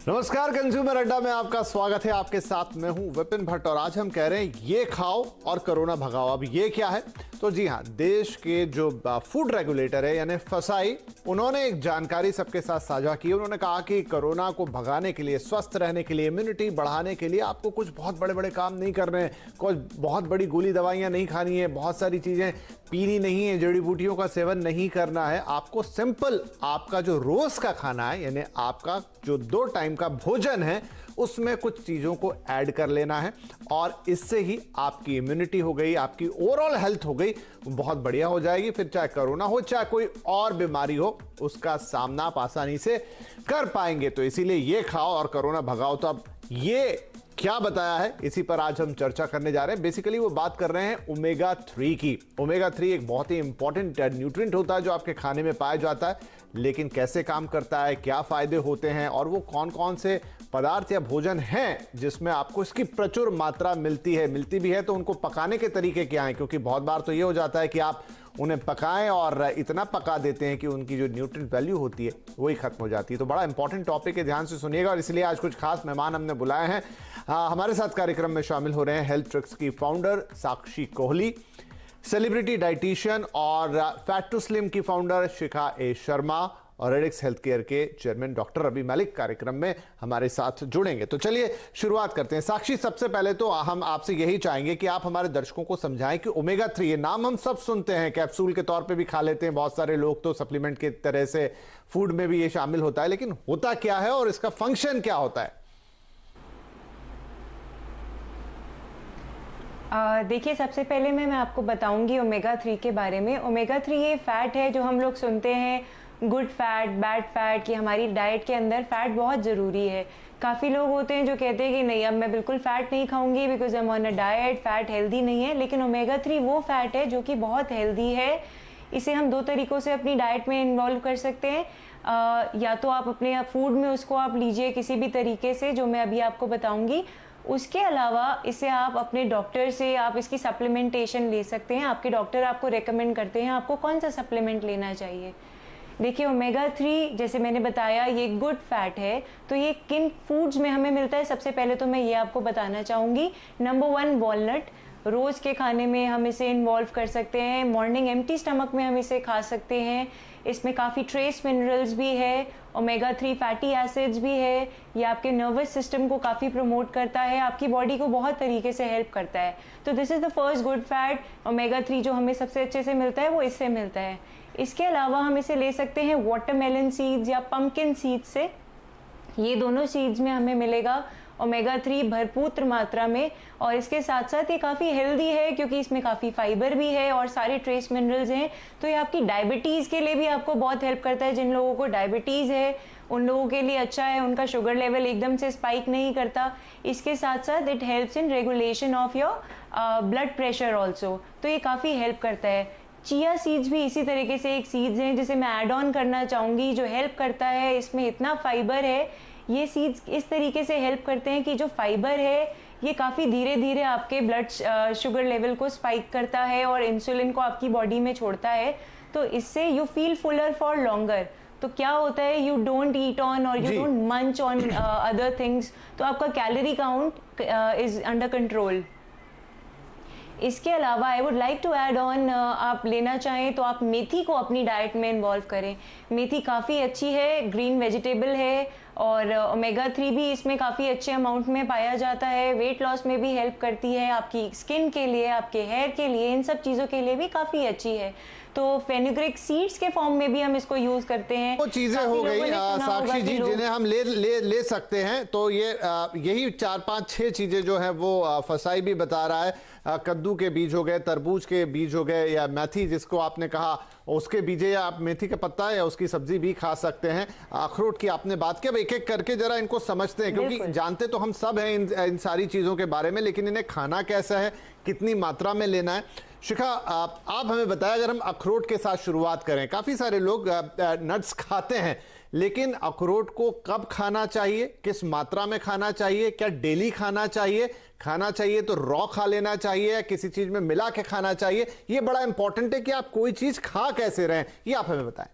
नमस्कार, कंज्यूमर अड्डा में आपका स्वागत है। आपके साथ मैं हूं विपिन भट्ट और आज हम कह रहे हैं ये खाओ और कोरोना भगाओ। अब ये क्या है? तो जी हां, देश के जो फूड रेगुलेटर है यानी फसाई, उन्होंने एक जानकारी सबके साथ साझा की। उन्होंने कहा कि कोरोना को भगाने के लिए, स्वस्थ रहने के लिए, इम्यूनिटी बढ़ाने के लिए आपको कुछ बहुत बड़े बड़े काम नहीं करने हैं, कुछ बहुत बड़ी गोली दवाइयां नहीं खानी है, बहुत सारी चीजें पीनी नहीं है, जड़ी बूटियों का सेवन नहीं करना है। आपको सिंपल आपका जो रोज का खाना है यानी आपका जो 2 टाइम का भोजन है उसमें कुछ चीजों को ऐड कर लेना है और इससे ही आपकी इम्यूनिटी हो गई, आपकी ओवरऑल हेल्थ हो गई, बहुत बढ़िया हो जाएगी। फिर चाहे कोरोना हो चाहे कोई और बीमारी हो, उसका सामना आप आसानी से कर पाएंगे। तो इसीलिए ये खाओ और कोरोना भगाओ। तो अब ये क्या बताया है, इसी पर आज हम चर्चा करने जा रहे हैं। बेसिकली वो बात कर रहे हैं ओमेगा 3 की। ओमेगा 3 एक बहुत ही इंपॉर्टेंट न्यूट्रिएंट होता है जो आपके खाने में पाया जाता है, लेकिन कैसे काम करता है, क्या फायदे होते हैं और वो कौन कौन से पदार्थ या भोजन हैं जिसमें आपको इसकी प्रचुर मात्रा मिलती भी है, तो उनको पकाने के तरीके क्या हैं? क्योंकि बहुत बार तो ये हो जाता है कि आप उन्हें पकाएं और इतना पका देते हैं कि उनकी जो न्यूट्रिएंट वैल्यू होती है वही खत्म हो जाती है। तो बड़ा इंपॉर्टेंट टॉपिक है, ध्यान से सुनिएगा। और इसलिए आज कुछ खास मेहमान हमने बुलाए हैं। हमारे साथ कार्यक्रम में शामिल हो रहे हैं हेल्थ ट्रिक्स की फाउंडर साक्षी कोहली, सेलिब्रिटी डाइटिशियन और फैट टू स्लिम की फाउंडर शिखा ए शर्मा और रेडिक्स हेल्थ केयर के चेयरमैन डॉक्टर रवि मलिक कार्यक्रम में हमारे साथ जुड़ेंगे। तो चलिए शुरुआत करते हैं। साक्षी, सबसे पहले तो हम आपसे यही चाहेंगे कि आप हमारे दर्शकों को समझाएं कि ओमेगा 3, ये नाम हम सब सुनते हैं, कैप्सूल के तौर पे भी खा लेते हैं बहुत सारे लोग, तो सप्लीमेंट की तरह से फूड में भी ये शामिल होता है, लेकिन होता क्या है और इसका फंक्शन क्या होता है? देखिए, सबसे पहले मैं आपको बताऊंगी ओमेगा 3 के बारे में। ओमेगा 3 ये फैट है जो हम लोग सुनते हैं, गुड फैट, बैड फैट, कि हमारी डाइट के अंदर फैट बहुत ज़रूरी है। काफ़ी लोग होते हैं जो कहते हैं कि नहीं, अब मैं बिल्कुल फ़ैट नहीं खाऊंगी because I am on a diet, fat healthy नहीं है। लेकिन ओमेगा 3 वो फैट है जो कि बहुत हेल्दी है। इसे हम 2 तरीक़ों से अपनी डाइट में इन्वॉल्व कर सकते हैं। या तो आप अपने फूड में उसको आप लीजिए किसी भी तरीके से, जो मैं अभी आपको बताऊँगी। उसके अलावा इसे आप अपने डॉक्टर से आप इसकी सप्लीमेंटेशन ले सकते हैं। आपके डॉक्टर आपको रेकमेंड करते हैं आपको कौन सा सप्लीमेंट लेना चाहिए। देखिए, ओमेगा 3 जैसे मैंने बताया ये गुड फैट है, तो ये किन फूड्स में हमें मिलता है? सबसे पहले तो मैं ये आपको बताना चाहूँगी। Number 1, walnut. रोज़ के खाने में हम इसे इन्वॉल्व कर सकते हैं। मॉर्निंग एम्प्टी स्टमक में हम इसे खा सकते हैं। इसमें काफ़ी ट्रेस मिनरल्स भी है, ओमेगा 3 फैटी एसिड्स भी है। ये आपके नर्वस सिस्टम को काफ़ी प्रमोट करता है, आपकी बॉडी को बहुत तरीके से हेल्प करता है। तो this is the first good fat. Omega 3 जो हमें सबसे अच्छे से मिलता है वो इससे मिलता है। इसके अलावा हम इसे ले सकते हैं वाटरमेलन सीड्स या पम्पकिन सीड्स से। ये दोनों सीड्स में हमें मिलेगा ओमेगा 3 भरपूर मात्रा में, और इसके साथ साथ ये काफ़ी हेल्दी है क्योंकि इसमें काफ़ी फाइबर भी है और सारे ट्रेस मिनरल्स हैं। तो ये आपकी डायबिटीज़ के लिए भी आपको बहुत हेल्प करता है। जिन लोगों को डायबिटीज़ है उन लोगों के लिए अच्छा है, उनका शुगर लेवल एकदम से स्पाइक नहीं करता। इसके साथ साथ it helps in regulation of your blood pressure also, तो ये काफ़ी हेल्प करता है। चिया सीड्स भी इसी तरीके से एक सीड्स हैं जिसे मैं ऐड ऑन करना चाहूँगी, जो हेल्प करता है। इसमें इतना फाइबर है, ये सीड्स इस तरीके से हेल्प करते हैं कि जो फाइबर है ये काफ़ी धीरे धीरे आपके ब्लड शुगर लेवल को स्पाइक करता है और इंसुलिन को आपकी बॉडी में छोड़ता है। तो इससे you feel fuller for longer. तो क्या होता है, यू डोंट ईट ऑन और you don't munch on other things, तो आपका calorie count is under control. इसके अलावा I would like to add on, आप लेना चाहें तो आप मेथी को अपनी डाइट में इन्वॉल्व करें। मेथी काफ़ी अच्छी है, ग्रीन वेजिटेबल है और ओमेगा 3 भी इसमें काफ़ी अच्छे अमाउंट में पाया जाता है। वेट लॉस में भी हेल्प करती है, आपकी स्किन के लिए, आपके हेयर के लिए, इन सब चीज़ों के लिए भी काफ़ी अच्छी है। तो फेनुग्रीक सीड्स के फॉर्म में भी हम इसको यूज करते हैं। वो चीजें हो गई साक्षी जी जिन्हें हम ले सकते हैं। तो ये यही 4, 5, 6 चीजें जो है वो फसाई भी बता रहा है। कद्दू के बीज हो गए, तरबूज के बीज हो गए, या मेथी जिसको आपने कहा उसके बीजे, या आप मेथी का पत्ता या उसकी सब्जी भी खा सकते हैं। अखरोट की आपने बात की। अब एक एक करके जरा इनको समझते हैं, क्योंकि जानते तो हम सब हैं इन सारी चीजों के बारे में, लेकिन इन्हें खाना कैसा है, कितनी मात्रा में लेना है। शिखा, आप हमें बताएं, अगर हम अखरोट के साथ शुरुआत करें। काफी सारे लोग नट्स खाते हैं, लेकिन अखरोट को कब खाना चाहिए, किस मात्रा में खाना चाहिए, क्या डेली खाना चाहिए तो रॉ खा लेना चाहिए या किसी चीज में मिला के खाना चाहिए? ये बड़ा इंपॉर्टेंट है कि आप कोई चीज खा कैसे रहें, ये आप हमें बताएं।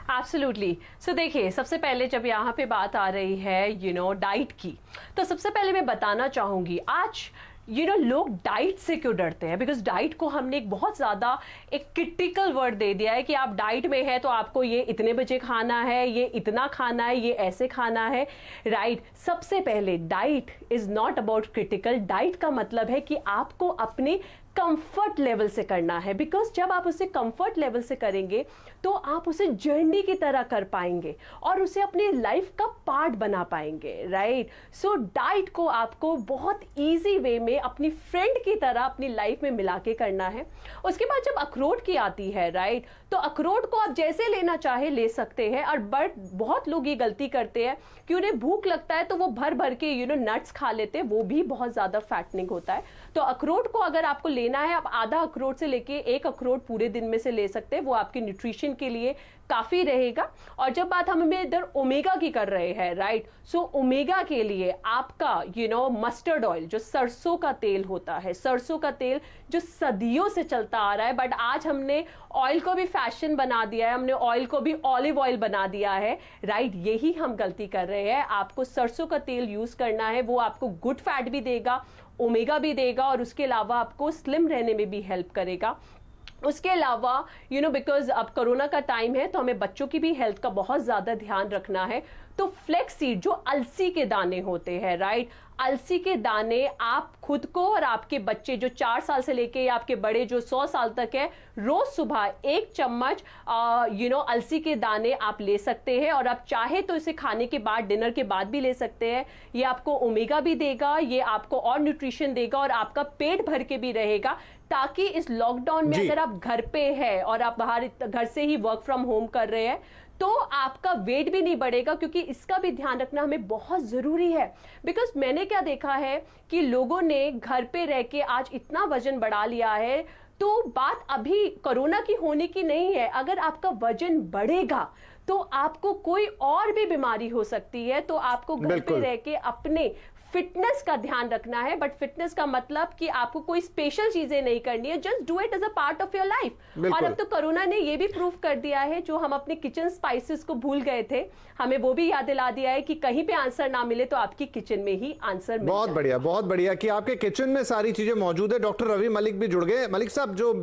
एब्सोल्युटली। सो देखिए, सबसे पहले जब यहाँ पे बात आ रही है डाइट की, तो सबसे पहले मैं बताना चाहूंगी आज लोग डाइट से क्यों डरते हैं, बिकॉज डाइट को हमने एक बहुत ज़्यादा एक क्रिटिकल वर्ड दे दिया है कि आप डाइट में है तो आपको ये इतने बजे खाना है, ये इतना खाना है, ये ऐसे खाना है, राइट। सबसे पहले diet is not about critical. Diet का मतलब है कि आपको अपने कंफर्ट लेवल से करना है, बिकॉज जब आप उसे कंफर्ट लेवल से करेंगे तो आप उसे जर्नी की तरह कर पाएंगे और उसे अपनी लाइफ का पार्ट बना पाएंगे, राइट। सो डाइट को आपको बहुत इजी वे में अपनी फ्रेंड की तरह अपनी लाइफ में मिला के करना है। उसके बाद जब अखरोट की आती है, राइट, तो अखरोट को आप जैसे लेना चाहे ले सकते हैं, और बट बहुत लोग ये गलती करते हैं कि उन्हें भूख लगता है तो वो भर भर के नट्स खा लेते हैं, वो भी बहुत ज़्यादा फैटनिंग होता है। तो अखरोट को अगर आपको लेना है, आप आधा अखरोट से लेके एक अखरोट पूरे दिन में से ले सकते हैं, वो आपके न्यूट्रिशन के लिए काफी रहेगा। और जब बात हम इधर ओमेगा की कर रहे हैं, राइट, सो ओमेगा के लिए आपका मस्टर्ड ऑयल, जो सरसों का तेल होता है, सरसों का तेल जो सदियों से चलता आ रहा है, बट आज हमने ऑयल को भी फैशन बना दिया है, हमने ऑयल को भी ऑलिव ऑयल बना दिया है, राइट। यही हम गलती कर रहे हैं। आपको सरसों का तेल यूज करना है, वो आपको गुड फैट भी देगा, ओमेगा भी देगा, और उसके अलावा आपको स्लिम रहने में भी हेल्प करेगा। उसके अलावा बिकॉज अब कोरोना का टाइम है तो हमें बच्चों की भी हेल्थ का बहुत ज़्यादा ध्यान रखना है। तो फ्लेक्स सीड, जो अलसी के दाने होते हैं, राइट, अलसी के दाने आप खुद को और आपके बच्चे जो 4 साल से लेके आपके बड़े जो 100 साल तक है, रोज सुबह 1 चम्मच अलसी के दाने आप ले सकते हैं, और आप चाहे तो इसे खाने के बाद, डिनर के बाद भी ले सकते हैं। ये आपको ओमेगा भी देगा, ये आपको और न्यूट्रिशन देगा, और आपका पेट भर के भी रहेगा, ताकि इस लॉकडाउन में अगर आप घर पे है और आप बाहर घर से ही वर्क फ्रॉम होम कर रहे हैं तो आपका वेट भी नहीं बढ़ेगा, क्योंकि इसका भी ध्यान रखना हमें बहुत जरूरी है। बिकॉज मैंने क्या देखा है कि लोगों ने घर पे रह के आज इतना वजन बढ़ा लिया है, तो बात अभी कोरोना की होने की नहीं है। अगर आपका वजन बढ़ेगा तो आपको कोई और भी बीमारी हो सकती है, तो आपको घर पे रह के अपने फिटनेस का ध्यान रखना है। बट फिटनेस का मतलब कि आपको कोई स्पेशल चीजें नहीं करनी है, just do it as a part of your life. और अब तो कोरोना ने ये भी प्रूव कर दिया है, जो हम अपने किचन स्पाइसेस को भूल गए थे, हमें वो भी याद दिला दिया है कि कहीं पे आंसर ना मिले तो आपकी किचन में ही आंसर मिले। बहुत बढ़िया कि आपके किचन में सारी चीजें मौजूद है। डॉक्टर रवि मलिक भी जुड़ गए। मलिक साहब, जो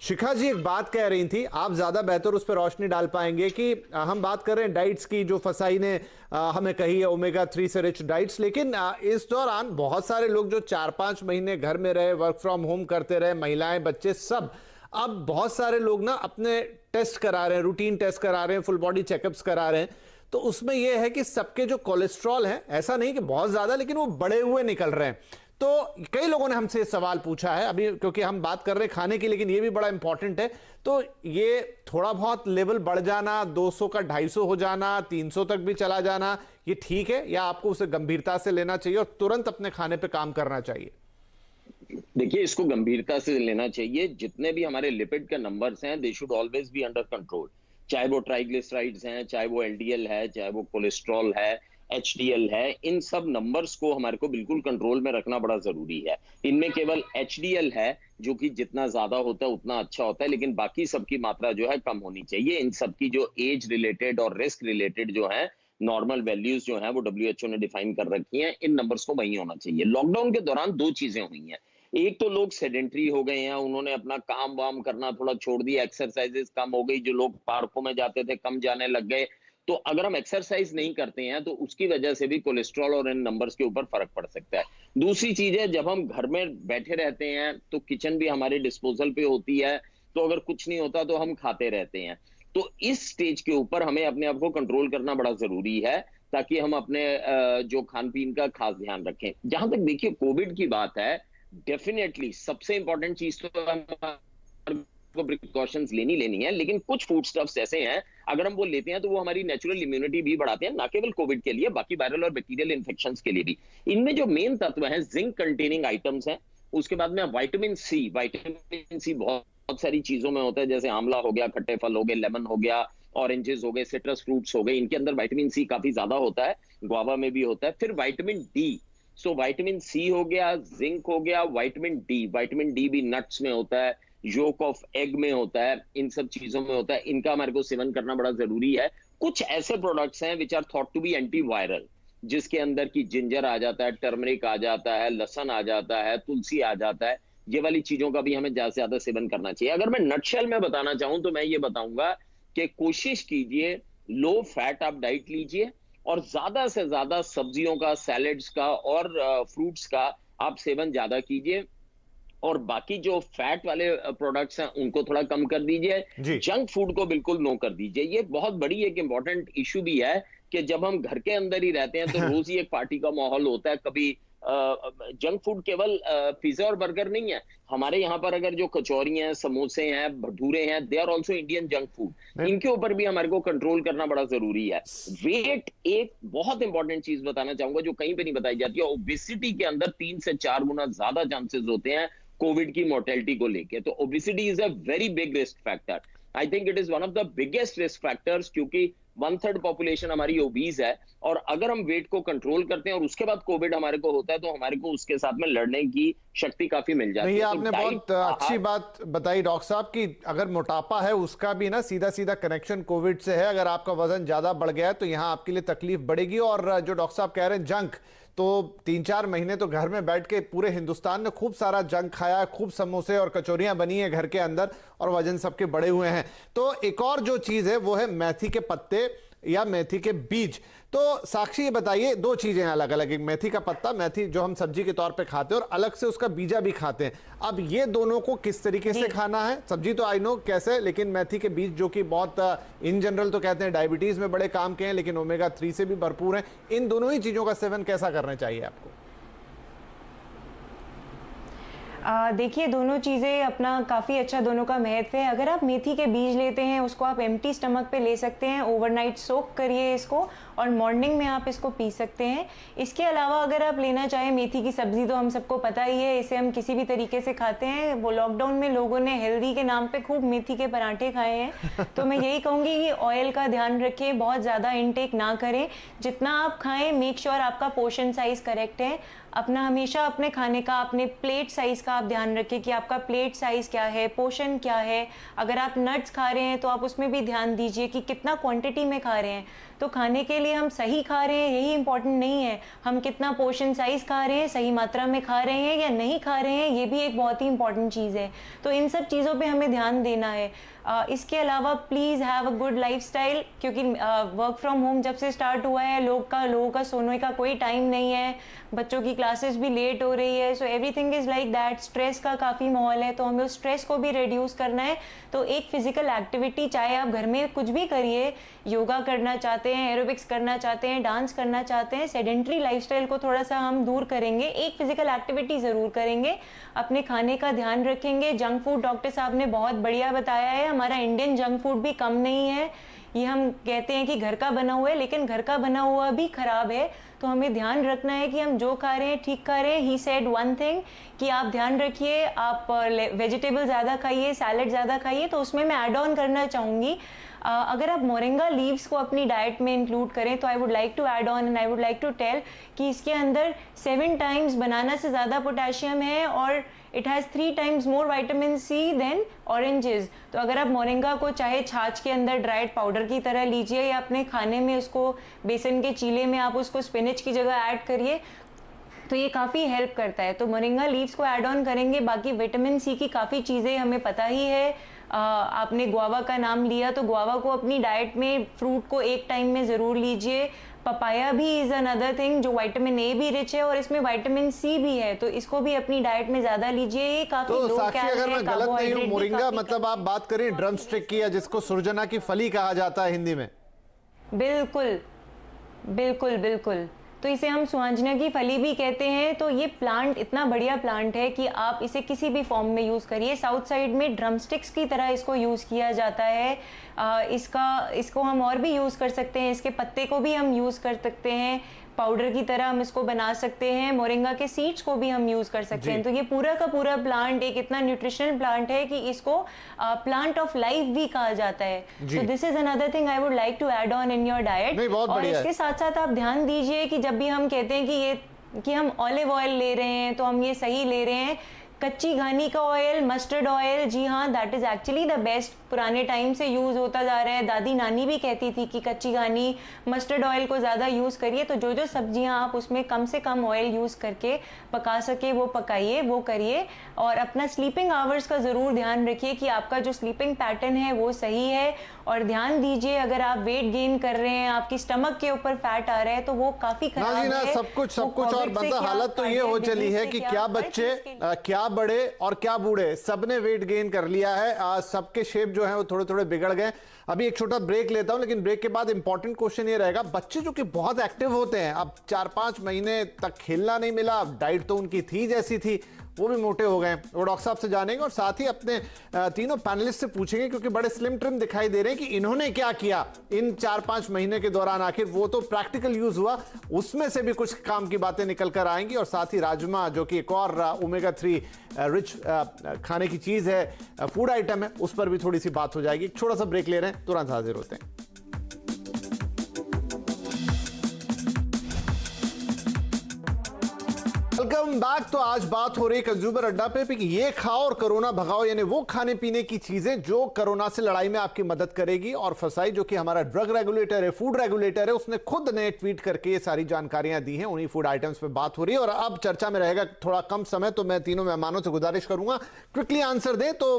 शिखा जी एक बात कह रही थी, आप ज्यादा बेहतर उस पर रोशनी डाल पाएंगे कि हम बात कर रहे हैं डाइट्स की, जो फसाई ने हमें कही है ओमेगा 3 से रिच डाइट्स, लेकिन इस दौरान बहुत सारे लोग जो 4-5 महीने घर में रहे, वर्क फ्रॉम होम करते रहे, महिलाएं, बच्चे, सब, अब बहुत सारे लोग ना अपने टेस्ट करा रहे हैं, रूटीन टेस्ट करा रहे हैं, फुल बॉडी चेकअप्स करा रहे हैं। तो उसमें यह है कि सबके जो कोलेस्ट्रॉल है, ऐसा नहीं कि बहुत ज्यादा, लेकिन वो बढ़े हुए निकल रहे हैं। तो कई लोगों ने हमसे सवाल पूछा है अभी, क्योंकि हम बात कर रहे हैं खाने की, लेकिन ये भी बड़ा इंपॉर्टेंट है। तो ये थोड़ा बहुत लेवल बढ़ जाना, 200 का 250 हो जाना, 300 तक भी चला जाना, ये ठीक है, या आपको उसे गंभीरता से लेना चाहिए और तुरंत अपने खाने पे काम करना चाहिए? देखिए, इसको गंभीरता से लेना चाहिए। जितने भी हमारे लिपिड के नंबर्स हैं, they should always be under control. चाहे वो ट्राइग्लिसराइड्स हैं, चाहे वो एलडीएल है, चाहे वो कोलेस्ट्रॉल है, एचडीएल है, इन सब नंबर्स को हमारे को बिल्कुल कंट्रोल में रखना बड़ा जरूरी है। इनमें केवल एचडीएल है जो कि जितना ज्यादा होता है उतना अच्छा होता है, लेकिन बाकी सबकी मात्रा जो है कम होनी चाहिए। इन सबकी जो एज रिलेटेड और रिस्क रिलेटेड जो है नॉर्मल वैल्यूज जो है वो डब्ल्यूएचओ ने डिफाइन कर रखी हैं, इन नंबर्स को वही होना चाहिए। लॉकडाउन के दौरान 2 चीजें हुई हैं। एक तो लोग सेडेंट्री हो गए हैं, उन्होंने अपना काम वाम करना थोड़ा छोड़ दिया, एक्सरसाइजेस कम हो गई, जो लोग पार्कों में जाते थे कम जाने लग गए। तो अगर हम एक्सरसाइज नहीं करते हैं तो उसकी वजह से भी कोलेस्ट्रॉल और इन नंबर्स के ऊपर फर्क पड़ सकता है। दूसरी चीज है, जब हम घर में बैठे रहते हैं तो किचन भी हमारे डिस्पोजल पे होती है, तो अगर कुछ नहीं होता तो हम खाते रहते हैं। तो इस स्टेज के ऊपर हमें अपने आप को कंट्रोल करना बड़ा जरूरी है, ताकि हम अपने जो खान पीन का खास ध्यान रखें। जहां तक देखिए कोविड की बात है, डेफिनेटली सबसे इंपॉर्टेंट चीज तो को प्रिकॉशंस लेनी है, लेकिन कुछ फूड स्टफ्स ऐसे हैं अगर हम वो लेते हैं तो वो हमारी नेचुरल इम्यूनिटी भी बढ़ाते हैं, ना केवल कोविड के लिए, बाकी वायरल और बैक्टीरियल इन्फेक्शंस के लिए भी। इनमें जो मेन तत्व हैं, जिंक कंटेनिंग आइटम्स हैं, उसके बाद में विटामिन सी बहुत सारी चीजों में होता है, जैसे आंवला हो गया, खट्टे फल हो गए, लेमन हो गया, ऑरेंजेस हो गए, सिट्रस फ्रूट्स हो गए, इनके अंदर विटामिन सी काफी ज्यादा होता है, गुआवा में भी होता है। फिर vitamin D, so vitamin C हो गया, जिंक हो गया, विटामिन डी भी नट्स में होता है, योक ऑफ एग में होता है, इन सब चीजों में होता है, इनका हमारे को सेवन करना बड़ा जरूरी है। कुछ ऐसे प्रोडक्ट्स हैं which are thought to be antiviral, जिसके अंदर की जिंजर आ जाता है, टर्मरिक आ जाता है, लहसुन आ जाता है, तुलसी आ जाता है, ये वाली चीजों का भी हमें ज्यादा से ज्यादा सेवन करना चाहिए। अगर मैं नटशेल में बताना चाहूं तो मैं ये बताऊंगा कि कोशिश कीजिए लो फैट आप डाइट लीजिए और ज्यादा से ज्यादा सब्जियों का, सैलेड्स का और फ्रूट्स का आप सेवन ज्यादा कीजिए, और बाकी जो फैट वाले प्रोडक्ट्स हैं उनको थोड़ा कम कर दीजिए। जंक फूड को बिल्कुल नो कर दीजिए। ये बहुत बड़ी एक इंपॉर्टेंट इशू भी है कि जब हम घर के अंदर ही रहते हैं तो रोज ही एक पार्टी का माहौल होता है। कभी जंक फूड केवल पिज्जा और बर्गर नहीं है, हमारे यहाँ पर अगर जो कचौरी हैं, समोसे हैं, भटूरे हैं, they are also Indian junk food. इनके ऊपर भी हमारे को कंट्रोल करना बड़ा जरूरी है। वेट एक बहुत इंपॉर्टेंट चीज बताना चाहूंगा जो कहीं पे नहीं बताई जाती है। ओबेसिटी के अंदर 3 से 4 गुना ज्यादा चांसेस होते हैं कोविड की मोर्टेलिटी को लेके। तो obesity is a very big risk factor. I think it is one of the biggest risk factors, क्योंकि 1/3 पॉपुलेशन हमारी ओबीज है, और अगर हम वेट को कंट्रोल करते हैं और उसके बाद कोविड हमारे को होता है तो हमारे को उसके साथ में लड़ने की शक्ति काफी मिल जाती है। नहीं, आपने बहुत अच्छी बात बताई डॉक्टर साहब कि अगर मोटापा है उसका भी ना सीधा सीधा कनेक्शन कोविड से है। अगर आपका वजन ज्यादा बढ़ गया है तो यहाँ आपके लिए तकलीफ बढ़ेगी। और जो डॉक्टर साहब कह रहे हैं जंक, तो 3-4 महीने तो घर में बैठ के पूरे हिंदुस्तान ने खूब सारा जंक खाया, खूब समोसे और कचौरियां बनी है घर के अंदर और वजन सबके बढ़े हुए हैं। तो एक और जो चीज है वो है मेथी के पत्ते या मेथी के बीज। तो साक्षी ये बताइए, 2 चीजें अलग अलग, एक मेथी का पत्ता, मेथी जो हम सब्जी के तौर पे खाते हैं, और अलग से उसका बीजा भी खाते हैं। अब ये दोनों को किस तरीके से खाना है? सब्जी तो आई नो कैसे, लेकिन मेथी के बीज जो कि बहुत इन जनरल तो कहते हैं डायबिटीज में बड़े काम के हैं, लेकिन ओमेगा 3 से भी भरपूर हैं, इन दोनों ही चीजों का सेवन कैसा करना चाहिए आपको? देखिए, दोनों चीज़ें अपना काफ़ी अच्छा दोनों का महत्व है। अगर आप मेथी के बीज लेते हैं उसको आप एम्प्टी स्टमक पे ले सकते हैं, ओवरनाइट सोक करिए इसको और मॉर्निंग में आप इसको पी सकते हैं। इसके अलावा अगर आप लेना चाहें मेथी की सब्ज़ी, तो हम सबको पता ही है, इसे हम किसी भी तरीके से खाते हैं। वो लॉकडाउन में लोगों ने हेल्दी के नाम पे खूब मेथी के पराठे खाए हैं। तो मैं यही कहूँगी कि ऑयल का ध्यान रखें, बहुत ज़्यादा इनटेक ना करें। जितना आप खाएं मेक श्योर आपका पोर्शन साइज़ करेक्ट है। अपना हमेशा अपने खाने का, अपने प्लेट साइज़ का आप ध्यान रखें कि आपका प्लेट साइज़ क्या है, पोर्शन क्या है। अगर आप नट्स खा रहे हैं तो आप उसमें भी ध्यान दीजिए कि कितना क्वांटिटी में खा रहे हैं। तो खाने के लिए हम सही खा रहे हैं यही इंपॉर्टेंट नहीं है, हम कितना पोर्शन साइज़ खा रहे हैं, सही मात्रा में खा रहे हैं या नहीं खा रहे हैं, ये भी एक बहुत ही इंपॉर्टेंट चीज़ है। तो इन सब चीज़ों पे हमें ध्यान देना है। इसके अलावा please have a good lifestyle, क्योंकि वर्क फ्रॉम होम जब से स्टार्ट हुआ है लोगों का सोने का कोई टाइम नहीं है, बच्चों की क्लासेस भी लेट हो रही है, so everything is like that. Stress का काफ़ी माहौल है, तो हमें उस स्ट्रेस को भी रिड्यूस करना है। तो एक फिजिकल एक्टिविटी, चाहे आप घर में कुछ भी करिए, योगा करना चाहते हैं, एरोबिक्स करना चाहते हैं, डांस करना चाहते हैं, सेडेंटरी लाइफस्टाइल को थोड़ा सा हम दूर करेंगे, एक फिजिकल एक्टिविटी ज़रूर करेंगे, अपने खाने का ध्यान रखेंगे। जंक फूड डॉक्टर साहब ने बहुत बढ़िया बताया है, हमारा इंडियन जंक फूड भी कम नहीं है। ये हम कहते हैं कि घर का बना हुआ है, लेकिन घर का बना हुआ भी खराब है। तो हमें ध्यान रखना है कि हम जो खा रहे हैं ठीक खा रहे हैं। ही सेड वन थिंग कि आप ध्यान रखिए, आप वेजिटेबल ज़्यादा खाइए, सैलड ज़्यादा खाइए। तो उसमें मैं ऐड ऑन करना चाहूँगी, अगर आप मोरिंगा लीव्स को अपनी डाइट में इंक्लूड करें तो I would like to add on and I would like to tell कि इसके अंदर 7 टाइम्स बनाना से ज़्यादा पोटेशियम है और it has 3 times more vitamin C than oranges. तो अगर आप मोरिंगा को चाहे छाछ के अंदर ड्राइड पाउडर की तरह लीजिए या अपने खाने में उसको बेसन के चीले में आप उसको स्पिनच की जगह ऐड करिए, तो ये काफ़ी हेल्प करता है। तो मोरिंगा लीव्स को ऐड ऑन करेंगे। बाकी विटामिन सी की काफ़ी चीज़ें हमें पता ही है। आपने गुआवा का नाम लिया, तो गुआवा को अपनी डाइट में, फ्रूट को एक टाइम में ज़रूर लीजिए। पपाया भी इज़ अनदर थिंग जो विटामिन ए भी रिच है और इसमें विटामिन सी भी है, तो इसको भी अपनी डाइट में ज़्यादा लीजिए। ये काफ़ी तो लो साक्षी, कैलोरी अगर है, मैं गलत नहीं हूँ, मोरिंगा कार्बोहाइड्रेट मतलब आप बात करें ड्रम स्टिक की, या जिसको सुरजना की फली कहा जाता है हिंदी में? बिल्कुल बिल्कुल बिल्कुल। तो इसे हम सुहांजना की फली भी कहते हैं। तो ये प्लांट इतना बढ़िया प्लांट है कि आप इसे किसी भी फॉर्म में यूज़ करिए। साउथ साइड में ड्रमस्टिक्स की तरह इसको यूज़ किया जाता है। इसको हम और भी यूज़ कर सकते हैं, इसके पत्ते को भी हम यूज़ कर सकते हैं, पाउडर की तरह हम इसको बना सकते हैं। मोरिंगा के सीड्स को भी हम यूज़ कर सकते हैं। तो ये पूरा का पूरा प्लांट एक इतना न्यूट्रिशनल प्लांट है कि इसको प्लांट ऑफ लाइफ भी कहा जाता है। तो this is another thing I would like to add on in your diet. और इसके साथ साथ आप ध्यान दीजिए कि जब भी हम कहते हैं कि हम ऑलिव ऑयल ले रहे हैं तो हम ये सही ले रहे हैं, कच्ची घानी का ऑयल, मस्टर्ड ऑयल, जी हाँ, that is actually the best. पुराने टाइम से यूज़ होता जा रहा है। दादी नानी भी कहती थी कि कच्ची घानी, मस्टर्ड ऑयल को ज़्यादा यूज़ करिए। तो जो जो सब्जियां आप उसमें कम से कम ऑयल यूज़ करके पका सके वो पकाइए, वो करिए। और अपना स्लीपिंग आवर्स का ज़रूर ध्यान रखिए कि आपका जो स्लीपिंग पैटर्न है वो सही है। और ध्यान दीजिए, अगर आप वेट गेन कर रहे हैं, आपकी स्टमक के ऊपर फैट आ रहा है, तो वो काफ़ी खराब है। ना सब कुछ और मतलब हालत तो ये हो चली है कि क्या बच्चे, क्या बड़े और क्या बूढ़े, सबने वेट गेन कर लिया है। सबके शेप जो है वो थोड़े थोड़े बिगड़ गए। अभी एक छोटा ब्रेक लेता हूं, लेकिन ब्रेक के बाद इंपॉर्टेंट क्वेश्चन ये रहेगा, बच्चे जो कि बहुत एक्टिव होते हैं, अब 4-5 महीने तक खेलना नहीं मिला, डाइट तो उनकी थी जैसी थी, वो भी मोटे हो गए। वो डॉक्टर साहब से जानेंगे और साथ ही अपने तीनों पैनलिस्ट से पूछेंगे, क्योंकि बड़े स्लिम ट्रिम दिखाई दे रहे हैं, कि इन्होंने क्या किया इन 4-5 महीने के दौरान। आखिर वो तो प्रैक्टिकल यूज हुआ, उसमें से भी कुछ काम की बातें निकल कर आएंगी। और साथ ही राजमा, जो कि एक और ओमेगा 3 रिच खाने की चीज है, फूड आइटम है, उस पर भी थोड़ी सी बात हो जाएगी। छोटा सा ब्रेक ले रहे हैं, तुरंत हाजिर होते हैं। Welcome back. तो आज बात हो रही कंज्यूमर अड्डा पे कि ये खाओ और कोरोना भगाओ, यानी वो खाने पीने की चीजें जो कोरोना से लड़ाई में आपकी मदद करेगी। और फसाई, जो कि हमारा ड्रग रेगुलेटर है, फूड रेगुलेटर है, उसने खुद ने ट्वीट करके ये सारी जानकारियां दी हैं। उन्हीं फूड आइटम्स पे बात हो रही है। और अब चर्चा में रहेगा थोड़ा कम समय, तो मैं तीनों मेहमानों से गुजारिश करूंगा क्विकली आंसर दें। तो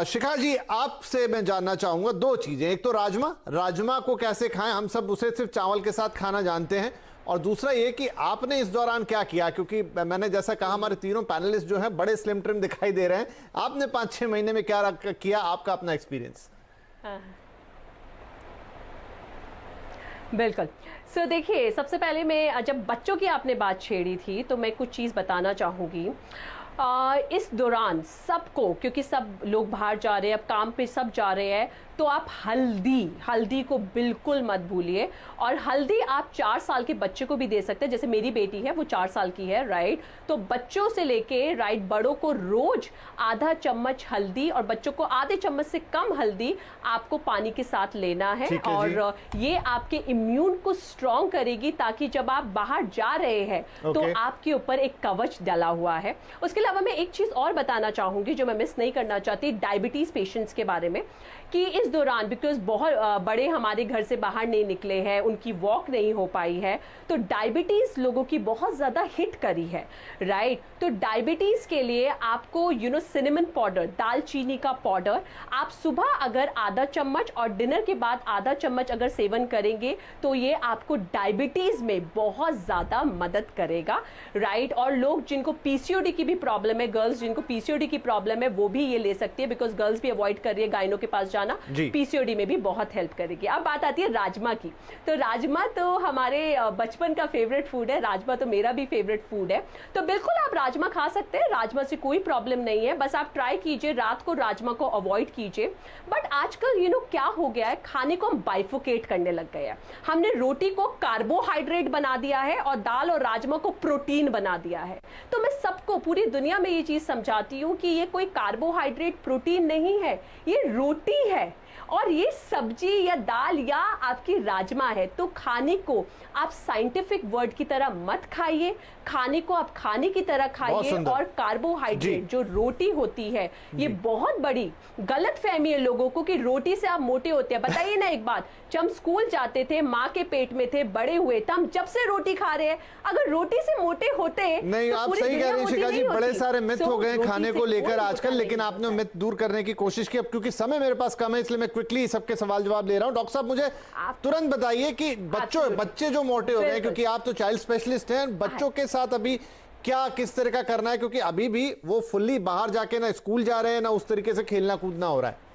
शिखा जी, आपसे मैं जानना चाहूंगा दो चीजें। एक तो राजमा को कैसे खाएं, हम सब उसे सिर्फ चावल के साथ खाना जानते हैं। और दूसरा ये कि आपने इस दौरान क्या किया, क्योंकि मैंने जैसा कहा हमारे तीनों पैनलिस्ट जो हैं बड़े स्लिम ट्रिम दिखाई दे रहे हैं। आपने 5-6 महीने में क्या किया, आपका अपना एक्सपीरियंस? बिल्कुल। सो देखिए, सबसे पहले मैं, जब बच्चों की आपने बात छेड़ी थी, तो मैं कुछ चीज़ बताना चाहूँगी। इस दौरान सबको, क्योंकि सब लोग बाहर जा रहे हैं, अब काम पे सब जा रहे हैं, तो आप हल्दी को बिल्कुल मत भूलिए। और हल्दी आप 4 साल के बच्चे को भी दे सकते हैं। जैसे मेरी बेटी है, वो 4 साल की है, राइट। तो बच्चों से लेके राइट बड़ों को रोज आधा चम्मच हल्दी, और बच्चों को आधे चम्मच से कम हल्दी आपको पानी के साथ लेना है। और ये आपके इम्यून को स्ट्रॉन्ग करेगी, ताकि जब आप बाहर जा रहे हैं तो आपके ऊपर एक कवच डाला हुआ है। उसके अलावा मैं एक चीज और बताना चाहूंगी जो मैं मिस नहीं करना चाहती, डायबिटीज पेशेंट्स के बारे में, कि इस दौरान बिकॉज बहुत बड़े हमारे घर से बाहर नहीं निकले हैं, उनकी वॉक नहीं हो पाई है, तो डायबिटीज लोगों की बहुत ज्यादा हिट करी है, राइट। तो डायबिटीज के लिए आपको सिनेमन पाउडर, दालचीनी का पाउडर, आप सुबह अगर आधा चम्मच और डिनर के बाद आधा चम्मच अगर सेवन करेंगे तो ये आपको डायबिटीज में बहुत ज्यादा मदद करेगा, राइट। और लोग जिनको पीसीओडी की भी प्रॉब्लम है, गर्ल्स जिनको पीसीओडी की प्रॉब्लम है, वो भी ये ले सकती है, बिकॉज गर्ल्स भी अवॉइड कर रही है गाइनो के पास जाना, पीसीओडी में भी बहुत हेल्प करेगी। अब बात आती है राजमा की। तो राजमा तो हमारे बचपन का फेवरेट फूड है, राजमा तो मेरा भी फेवरेट फूड है। तो बिल्कुल आप राजमा खा सकते हैं, राजमा से कोई प्रॉब्लम नहीं है। बस आप ट्राई कीजिए, रात को राजमा को अवॉइड कीजिए। बट आजकल क्या हो गया है, खाने को हम बाइफोकेट करने लग गए हैं। हमने रोटी को कार्बोहाइड्रेट बना दिया है और दाल और राजमा को प्रोटीन बना दिया है। तो मैं सबको, पूरी दुनिया में ये चीज समझाती हूँ कि ये कोई कार्बोहाइड्रेट प्रोटीन नहीं है, ये रोटी है और ये सब्जी या दाल या आपकी राजमा है। तो खाने को आप साइंटिफिक वर्ड की तरह मत खाइए, खाने को आप खाने की तरह खाइए। और कार्बोहाइड्रेट जो रोटी होती है, ये बहुत बड़ी गलत फहमी है लोगों को कि रोटी से आप मोटे होते हैं। बताइए ना एक बात, जब हम स्कूल जाते थे, माँ के पेट में थे, बड़े हुए, तो हम जब से रोटी खा रहे हैं, अगर रोटी से मोटे होते नहीं, आप सही कह रहे हैं शिखा जी, बड़े सारे मिथ हो गए खाने को लेकर आजकल, लेकिन आपने मिथ दूर करने की कोशिश की। अब क्योंकि समय मेरे पास कम है, इसलिए मैं क्विकली सबके सवाल जवाब ले रहा हूं। डॉक्टर साहब, मुझे तुरंत बताइए कि बच्चे जो मोटे हो गए, क्योंकि आप तो चाइल्ड स्पेशलिस्ट हैं, बच्चों के साथ अभी क्या, किस तरह का करना है, क्योंकि अभी भी वो फुल्ली बाहर जाके ना स्कूल जा रहे हैं, ना उस तरीके से खेलना कूदना हो रहा है।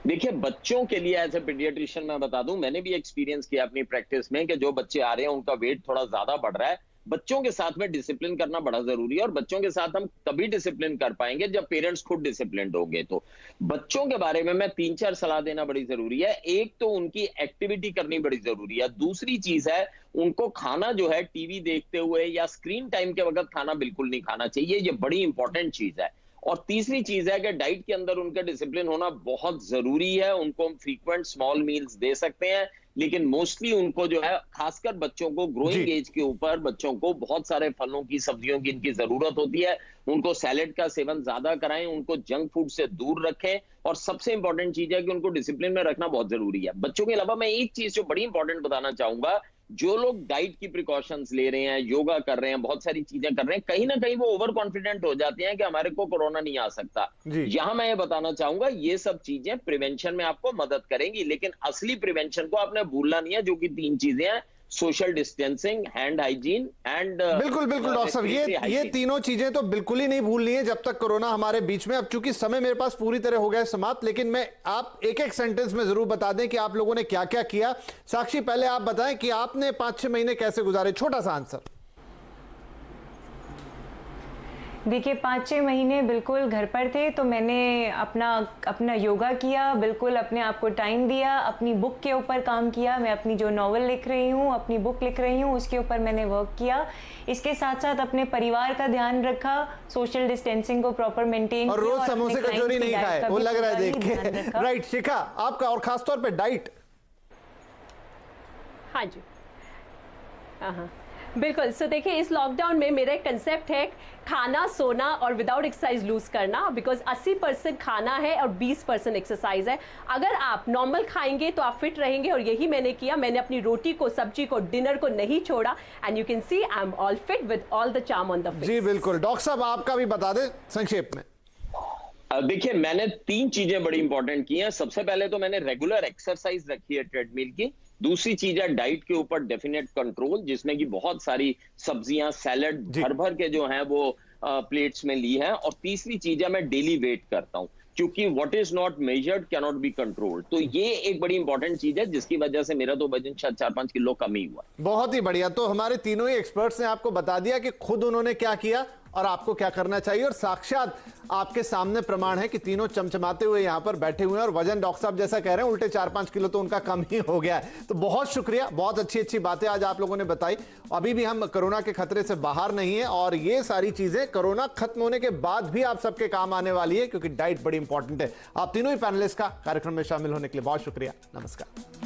देखिए, बच्चों के लिए एज ए पीडियाट्रिशियन मैं बता दूं, मैंने भी एक्सपीरियंस किया अपनी प्रैक्टिस में कि जो बच्चे आ रहे हैं उनका वेट थोड़ा ज्यादा बढ़ रहा है। बच्चों के साथ में डिसिप्लिन करना बड़ा जरूरी है, और बच्चों के साथ हम तभी डिसिप्लिन कर पाएंगे जब पेरेंट्स खुद डिसिप्लिन्ड होंगे। तो बच्चों के बारे में मैं 3-4 सलाह देना बड़ी जरूरी है। एक तो उनकी एक्टिविटी करनी बड़ी जरूरी है। दूसरी चीज है, उनको खाना जो है टीवी देखते हुए या स्क्रीन टाइम के वक्त खाना बिल्कुल नहीं खाना चाहिए, ये बड़ी इंपॉर्टेंट चीज है। और तीसरी चीज है कि डाइट के अंदर उनका डिसिप्लिन होना बहुत जरूरी है। उनको हम फ्रीक्वेंट स्मॉल मील्स दे सकते हैं, लेकिन मोस्टली उनको जो है, खासकर बच्चों को, ग्रोइंग जी। एज के ऊपर बच्चों को बहुत सारे फलों की, सब्जियों की इनकी जरूरत होती है। उनको सैलेड का सेवन ज्यादा कराएं, उनको जंक फूड से दूर रखें, और सबसे इंपॉर्टेंट चीज है कि उनको डिसिप्लिन में रखना बहुत जरूरी है। बच्चों के अलावा मैं एक चीज जो बड़ी इंपॉर्टेंट बताना चाहूंगा, जो लोग डाइट की प्रिकॉशंस ले रहे हैं, योगा कर रहे हैं, बहुत सारी चीजें कर रहे हैं, कहीं ना कहीं वो ओवर कॉन्फिडेंट हो जाते हैं कि हमारे को कोरोना नहीं आ सकता। जी। यहां मैं ये बताना चाहूंगा, ये सब चीजें प्रिवेंशन में आपको मदद करेंगी, लेकिन असली प्रिवेंशन को आपने भूलना नहीं है, जो कि 3 चीजें हैं: social distancing, hand hygiene and बिल्कुल बिल्कुल डॉक्टर साहब, ये तीनों चीजें तो बिल्कुल ही नहीं भूलनी है जब तक कोरोना हमारे बीच में। अब चूंकि समय मेरे पास पूरी तरह हो गया है समाप्त, लेकिन मैं आप एक एक सेंटेंस में जरूर बता दें कि आप लोगों ने क्या क्या किया। साक्षी, पहले आप बताएं कि आपने 5-6 महीने कैसे गुजारे, छोटा सा आंसर। देखिए 5-6 महीने बिल्कुल घर पर थे, तो मैंने अपना योगा किया, बिल्कुल अपने आप को टाइम दिया, अपनी बुक के ऊपर काम किया। मैं अपनी जो नॉवल लिख रही हूँ, अपनी बुक लिख रही हूँ, उसके ऊपर मैंने वर्क किया। इसके साथ साथ अपने परिवार का ध्यान रखा, सोशल डिस्टेंसिंग को प्रॉपर मेंटेन किया, और रोज और अपने समोसे clients कचौरी की नहीं diet खाए, का वो भी लग रहा है पूरा ही देख ध्यान के। रखा। राइट शिखा, आपका और खासतौर पे डाइट। हाँ जी, हाँ, बिल्कुल। सो देखिए, इस लॉकडाउन में मेरा एक कंसेप्ट है, खाना, सोना और विदाउट एक्सरसाइज लूज करना, बिकॉज 80% खाना है और 20% एक्सरसाइज है। अगर आप नॉर्मल खाएंगे तो आप फिट रहेंगे, और यही मैंने किया। मैंने अपनी रोटी को, सब्जी को, डिनर को नहीं छोड़ा, and you can see I am all fit with all the charm on the face. जी बिल्कुल। डॉक्टर साहब, आपका भी बता दें संक्षेप में। देखिए, मैंने 3 चीजें बड़ी इंपॉर्टेंट की हैं। सबसे पहले तो मैंने रेगुलर एक्सरसाइज रखी है, ट्रेडमिल की। दूसरी चीज है डाइट के ऊपर डेफिनेट कंट्रोल, जिसमें कि बहुत सारी सब्जियां, सैलड जी। भर भर के जो हैं वो प्लेट्स में ली है। और तीसरी चीज है, मैं डेली वेट करता हूं, क्योंकि what is not measured can not be controlled. तो ये एक बड़ी इंपॉर्टेंट चीज है, जिसकी वजह से मेरा तो वजन शायद 4-5 किलो कम ही हुआ। बहुत ही बढ़िया। तो हमारे तीनों ही एक्सपर्ट्स ने आपको बता दिया कि खुद उन्होंने क्या किया और आपको क्या करना चाहिए, और साक्षात आपके सामने प्रमाण है कि तीनों चमचमाते हुए यहां पर बैठे हुए हैं, और वजन डॉक्टर साहब जैसा कह रहे हैं उल्टे 4-5 किलो तो उनका कम ही हो गया है। तो बहुत शुक्रिया, बहुत अच्छी अच्छी बातें आज आप लोगों ने बताई। अभी भी हम कोरोना के खतरे से बाहर नहीं है, और ये सारी चीजें कोरोना खत्म होने के बाद भी आप सबके काम आने वाली है, क्योंकि डाइट बड़ी इंपॉर्टेंट है। आप तीनों ही पैनलिस्ट का कार्यक्रम में शामिल होने के लिए बहुत शुक्रिया। नमस्कार।